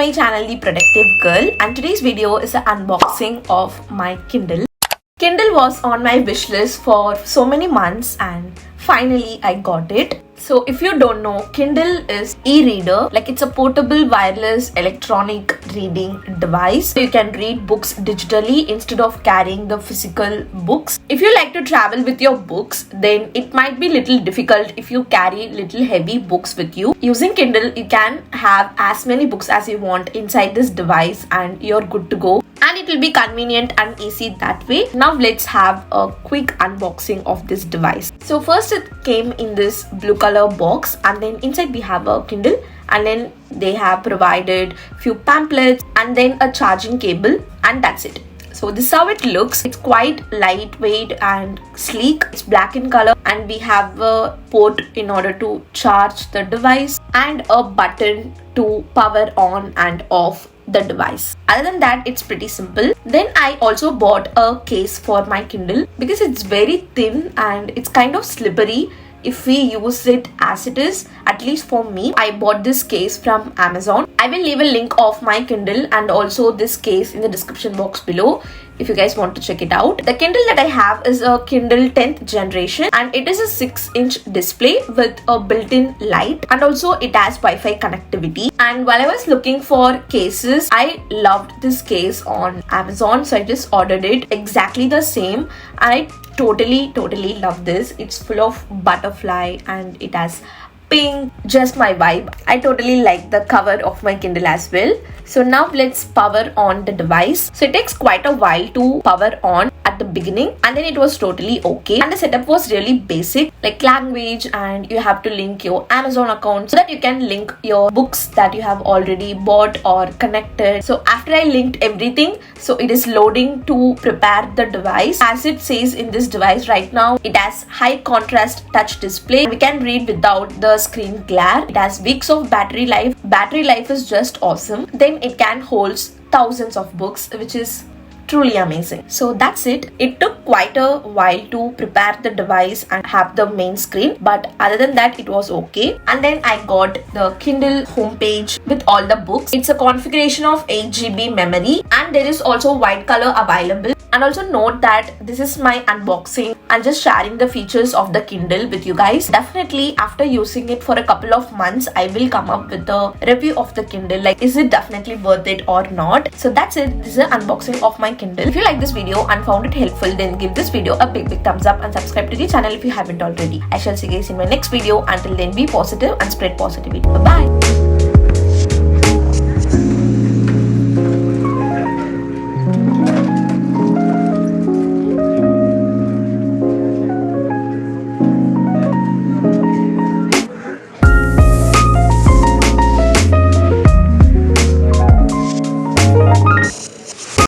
my channel The Productive Girl, and today's video is an unboxing of my Kindle. Kindle was on my wish list for so many months and finally I got it. So if you don't know, Kindle is e-reader, like it's a portable wireless electronic reading device. You can read books digitally instead of carrying the physical books. If you like to travel with your books, then it might be little difficult if you carry little heavy books with you. Using Kindle, you can have as many books as you want inside this device and you're good to go. And it will be convenient and easy that way. Now let's have a quick unboxing of this device. So first it came in this blue color box, and then inside we have a Kindle, and then they have provided few pamphlets and then a charging cable, and that's it. So this is how it looks. It's quite lightweight and sleek. It's black in color, and we have a port in order to charge the device and a button to power on and off the device. Other than that, it's pretty simple. Then I also bought a case for my Kindle because it's very thin and it's kind of slippery if we use it as it is. At least for me, I bought this case from Amazon. I will leave a link of my Kindle and also this case in the description box below if you guys want to check it out. The Kindle that I have is a Kindle 10th generation, and it is a 6-inch display with a built-in light, and also it has Wi-Fi connectivity. And while I was looking for cases, I loved this case on Amazon, so I just ordered it exactly the same, and I totally love this. It's full of butterfly and it has pink, just my vibe. I totally like the cover of my Kindle as well. So now let's power on the device. So it takes quite a while to power on at the beginning, and then it was totally okay. And the setup was really basic, like language, and you have to link your Amazon account so that you can link your books that you have already bought or connected. So after I linked everything, so it is loading to prepare the device. As it says in this device right now, it has high contrast touch display. We can read without the screen glare. It has weeks of battery life. Battery life is just awesome. Then it can hold thousands of books, which is truly amazing. So that's it. It took quite a while to prepare the device and have the main screen, but other than that it was okay. And then I got the Kindle homepage with all the books. It's a configuration of 8 GB memory, and there is also white color available. And also note that this is my unboxing and just sharing the features of the Kindle with you guys. Definitely after using it for a couple of months, I will come up with a review of the Kindle, like is it definitely worth it or not. So that's it. This is an unboxing of my Kindle. If you like this video and found it helpful, then give this video a big thumbs up and subscribe to the channel if you haven't already. I shall see you guys in my next video. Until then, be positive and spread positivity. Bye bye.